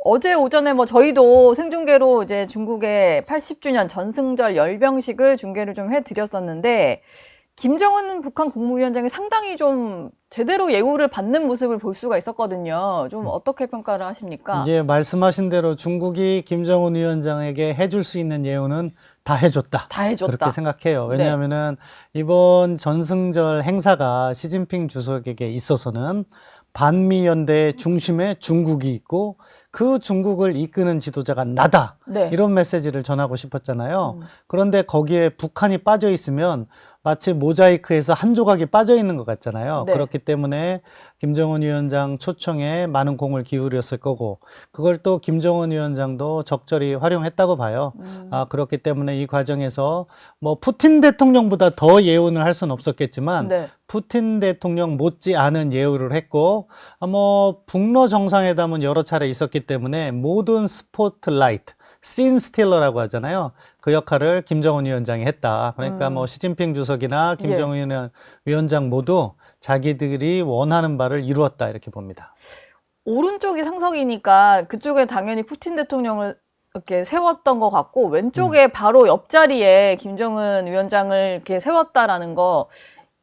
어제 오전에 뭐 저희도 생중계로 이제 중국의 80주년 전승절 열병식을 중계를 좀 해드렸었는데, 김정은 북한 국무위원장이 상당히 좀 제대로 예우를 받는 모습을 볼 수가 있었거든요. 좀 어떻게 평가를 하십니까? 이제 말씀하신 대로 중국이 김정은 위원장에게 해줄 수 있는 예우는 다 해줬다. 다 해줬다. 그렇게 생각해요. 네. 왜냐하면은 이번 전승절 행사가 시진핑 주석에게 있어서는 반미 연대의 중심에 중국이 있고 그 중국을 이끄는 지도자가 나다. 네. 이런 메시지를 전하고 싶었잖아요. 그런데 거기에 북한이 빠져 있으면 마치 모자이크에서 한 조각이 빠져 있는 것 같잖아요. 네. 그렇기 때문에 김정은 위원장 초청에 많은 공을 기울였을 거고, 그걸 또 김정은 위원장도 적절히 활용했다고 봐요. 그렇기 때문에 이 과정에서 뭐 푸틴 대통령보다 더 예우는 할 수는 없었겠지만, 네. 푸틴 대통령 못지 않은 예우를 했고, 뭐 북러 정상회담은 여러 차례 있었기 때문에 모든 스포트라이트, 씬 스틸러라고 하잖아요. 그 역할을 김정은 위원장이 했다. 그러니까 뭐 시진핑 주석이나 김정은 위원장 모두 자기들이 원하는 바를 이루었다, 이렇게 봅니다. 오른쪽이 상석이니까 그쪽에 당연히 푸틴 대통령을 이렇게 세웠던 것 같고, 왼쪽에 바로 옆자리에 김정은 위원장을 이렇게 세웠다라는 거,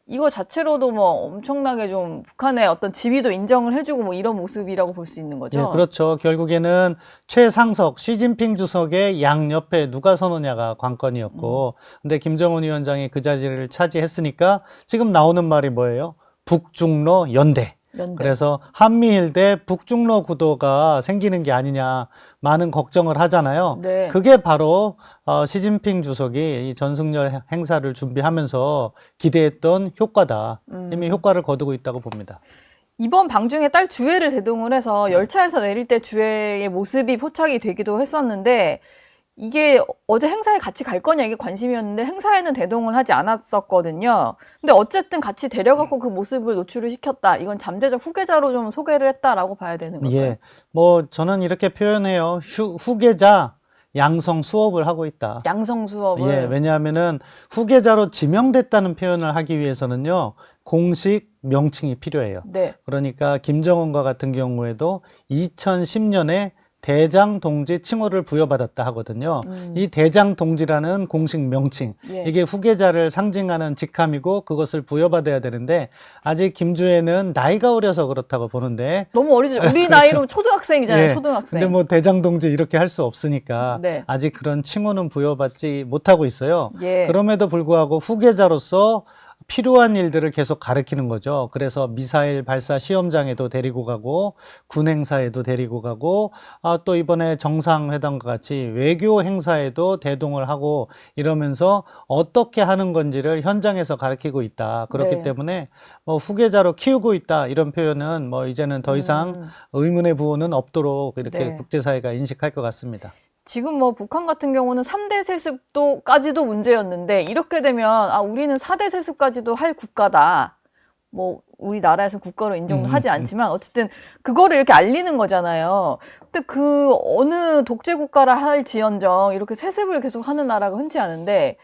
이거 자체로도 뭐 엄청나게 좀 북한의 어떤 지위도 인정을 해주고 뭐 이런 모습이라고 볼 수 있는 거죠. 예, 그렇죠. 결국에는 최상석, 시진핑 주석의 양옆에 누가 서느냐가 관건이었고, 근데 김정은 위원장이 그 자리를 차지했으니까 지금 나오는 말이 뭐예요? 북중러 연대. 연대. 그래서 한미일 대 북중러 구도가 생기는 게 아니냐 많은 걱정을 하잖아요. 네. 그게 바로 시진핑 주석이 이 전승절 행사를 준비하면서 기대했던 효과다. 이미 효과를 거두고 있다고 봅니다. 이번 방중에 딸 주회를 대동을 해서 열차에서 내릴 때 주회의 모습이 포착이 되기도 했었는데, 이게 어제 행사에 같이 갈 거냐 이게 관심이었는데 행사에는 대동을 하지 않았었거든요. 근데 어쨌든 같이 데려가고 그 모습을 노출을 시켰다. 이건 잠재적 후계자로 좀 소개를 했다라고 봐야 되는 걸까요? 예, 뭐 저는 이렇게 표현해요. 후계자 양성 수업을 하고 있다. 양성 수업을. 예, 왜냐하면은 후계자로 지명됐다는 표현을 하기 위해서는요, 공식 명칭이 필요해요. 네. 그러니까 김정은과 같은 경우에도 2010년에 대장 동지 칭호를 부여받았다 하거든요. 이 대장 동지라는 공식 명칭, 예. 이게 후계자를 상징하는 직함이고 그것을 부여받아야 되는데 아직 김주애는 나이가 어려서 그렇다고 보는데, 너무 어리죠. 우리 나이로 초등학생이잖아요. 예, 초등학생. 근데 뭐 대장 동지 이렇게 할 수 없으니까 네. 아직 그런 칭호는 부여받지 못하고 있어요. 예. 그럼에도 불구하고 후계자로서 필요한 일들을 계속 가르치는 거죠. 그래서 미사일 발사 시험장에도 데리고 가고 군 행사에도 데리고 가고 또 이번에 정상회담과 같이 외교 행사에도 대동을 하고 이러면서 어떻게 하는 건지를 현장에서 가르치고 있다. 그렇기 네. 때문에 뭐 후계자로 키우고 있다 이런 표현은 뭐 이제는 더 이상 의문의 부호는 없도록 이렇게 네. 국제사회가 인식할 것 같습니다. 지금 뭐 북한 같은 경우는 3대 세습도까지도 문제였는데, 이렇게 되면 우리는 4대 세습까지도 할 국가다. 뭐 우리나라에서 국가로 인정도 하지 않지만 어쨌든 그거를 이렇게 알리는 거잖아요. 근데 그 어느 독재 국가라 할지언정 이렇게 세습을 계속 하는 나라가 흔치 않은데,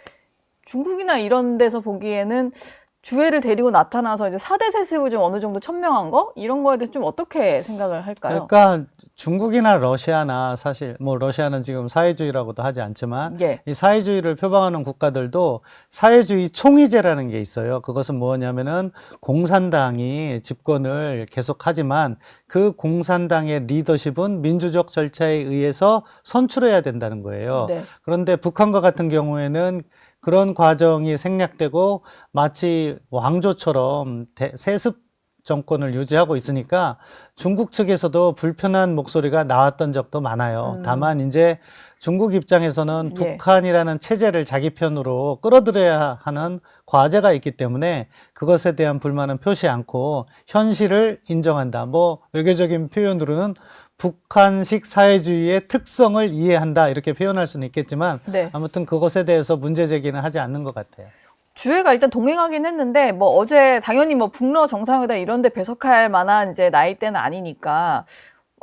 중국이나 이런 데서 보기에는 주회를 데리고 나타나서 이제 4대 세습을 좀 어느 정도 천명한 거? 이런 거에 대해서 좀 어떻게 생각을 할까요? 그러니까 중국이나 러시아나, 사실 뭐 러시아는 지금 사회주의라고도 하지 않지만 예. 이 사회주의를 표방하는 국가들도 사회주의 총의제라는 게 있어요. 그것은 뭐냐면은 공산당이 집권을 계속하지만 그 공산당의 리더십은 민주적 절차에 의해서 선출해야 된다는 거예요. 네. 그런데 북한과 같은 경우에는 그런 과정이 생략되고 마치 왕조처럼 세습 정권을 유지하고 있으니까 중국 측에서도 불편한 목소리가 나왔던 적도 많아요. 다만 이제 중국 입장에서는 예. 북한이라는 체제를 자기 편으로 끌어들여야 하는 과제가 있기 때문에 그것에 대한 불만은 표시 않고 현실을 인정한다. 뭐 외교적인 표현으로는 북한식 사회주의의 특성을 이해한다 이렇게 표현할 수는 있겠지만 네. 아무튼 그것에 대해서 문제 제기는 하지 않는 것 같아요. 주회가 일단 동행하긴 했는데, 뭐 어제 당연히 뭐 북러 정상회담 이런 데 배석할 만한 이제 나이대는 아니니까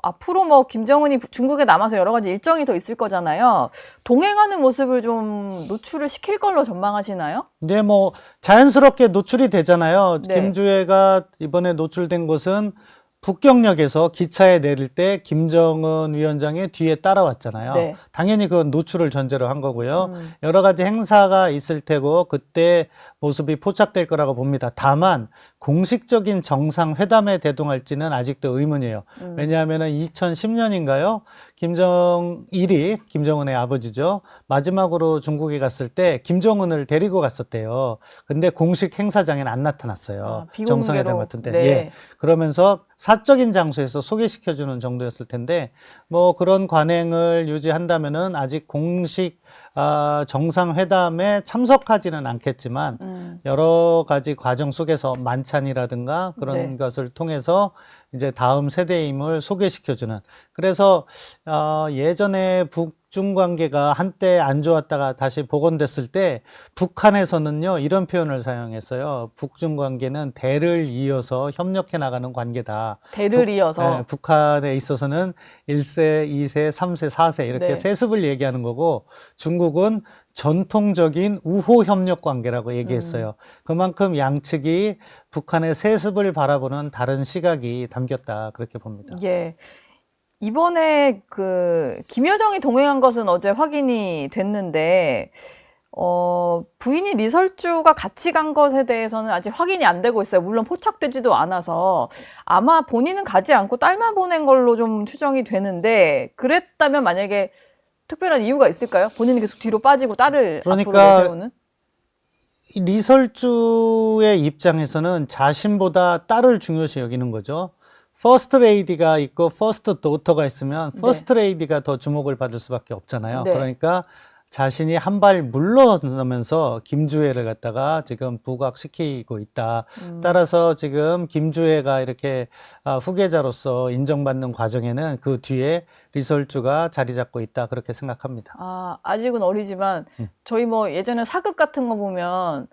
앞으로 뭐 김정은이 중국에 남아서 여러 가지 일정이 더 있을 거잖아요. 동행하는 모습을 좀 노출을 시킬 걸로 전망하시나요? 네, 뭐 자연스럽게 노출이 되잖아요. 네. 김주애가 이번에 노출된 것은 북경역에서 기차에 내릴 때 김정은 위원장의 뒤에 따라왔잖아요. 네. 당연히 그건 노출을 전제로 한 거고요. 여러 가지 행사가 있을 테고 그때 모습이 포착될 거라고 봅니다. 다만 공식적인 정상회담에 대동할지는 아직도 의문이에요. 왜냐하면 2010년인가요? 김정일이, 김정은의 아버지죠. 마지막으로 중국에 갔을 때 김정은을 데리고 갔었대요. 근데 공식 행사장에는 안 나타났어요. 정상회담 같은데. 네. 예. 그러면서 사적인 장소에서 소개시켜주는 정도였을 텐데, 뭐 그런 관행을 유지한다면은 아직 공식 정상회담에 참석하지는 않겠지만 여러 가지 과정 속에서 만찬이라든가 그런 네. 것을 통해서 이제 다음 세대임을 소개시켜주는. 그래서 예전에 북중 관계가 한때 안 좋았다가 다시 복원됐을 때 북한에서는요 이런 표현을 사용했어요. 북중 관계는 대를 이어서 협력해 나가는 관계다. 대를 이어서. 네, 북한에 있어서는 1세, 2세, 3세, 4세 이렇게 네. 세습을 얘기하는 거고 중국은 전통적인 우호 협력 관계라고 얘기했어요. 그만큼 양측이 북한의 세습을 바라보는 다른 시각이 담겼다 그렇게 봅니다. 예. 이번에 김여정이 동행한 것은 어제 확인이 됐는데, 부인이 리설주가 같이 간 것에 대해서는 아직 확인이 안 되고 있어요. 물론 포착되지도 않아서 아마 본인은 가지 않고 딸만 보낸 걸로 좀 추정이 되는데, 그랬다면 만약에 특별한 이유가 있을까요? 본인이 계속 뒤로 빠지고 딸을 그러니까 앞으로 내세우는? 리설주의 입장에서는 자신보다 딸을 중요시 여기는 거죠. 퍼스트 레이디가 있고 퍼스트 도터가 있으면 퍼스트 레이디가 더 주목을 받을 수밖에 없잖아요. 네. 그러니까 자신이 한 발 물러나면서 김주애를 갖다가 지금 부각시키고 있다. 따라서 지금 김주애가 이렇게 후계자로서 인정받는 과정에는 그 뒤에 리설주가 자리 잡고 있다. 그렇게 생각합니다. 아직은 어리지만 저희 뭐 예전에 사극 같은 거 보면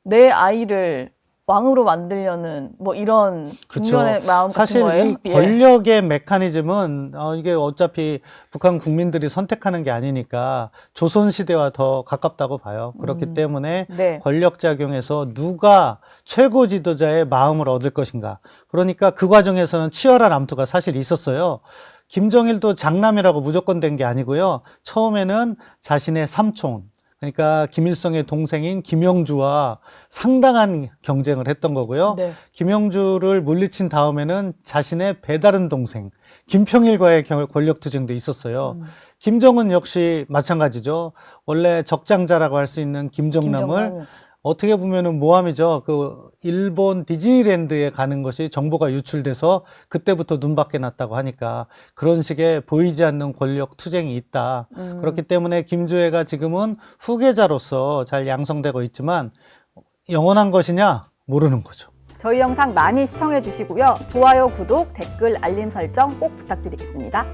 내 아이를 왕으로 만들려는 뭐 이런 중년의 마음 같은 사실 거예요. 이 권력의 메커니즘은 이게 어차피 북한 국민들이 선택하는 게 아니니까 조선시대와 더 가깝다고 봐요. 그렇기 때문에 네. 권력작용에서 누가 최고 지도자의 마음을 얻을 것인가. 그러니까 그 과정에서는 치열한 암투가 사실 있었어요. 김정일도 장남이라고 무조건 된 게 아니고요. 처음에는 자신의 삼촌, 그러니까 김일성의 동생인 김영주와 상당한 경쟁을 했던 거고요. 네. 김영주를 물리친 다음에는 자신의 배다른 동생 김평일과의 권력투쟁도 있었어요. 김정은 역시 마찬가지죠. 원래 적장자라고 할 수 있는 김정남을 어떻게 보면은 모함이죠. 일본 디즈니랜드에 가는 것이 정보가 유출돼서 그때부터 눈밖에 났다고 하니까 그런 식의 보이지 않는 권력 투쟁이 있다. 그렇기 때문에 김주애가 지금은 후계자로서 잘 양성되고 있지만 영원한 것이냐 모르는 거죠. 저희 영상 많이 시청해 주시고요. 좋아요, 구독, 댓글, 알림 설정 꼭 부탁드리겠습니다.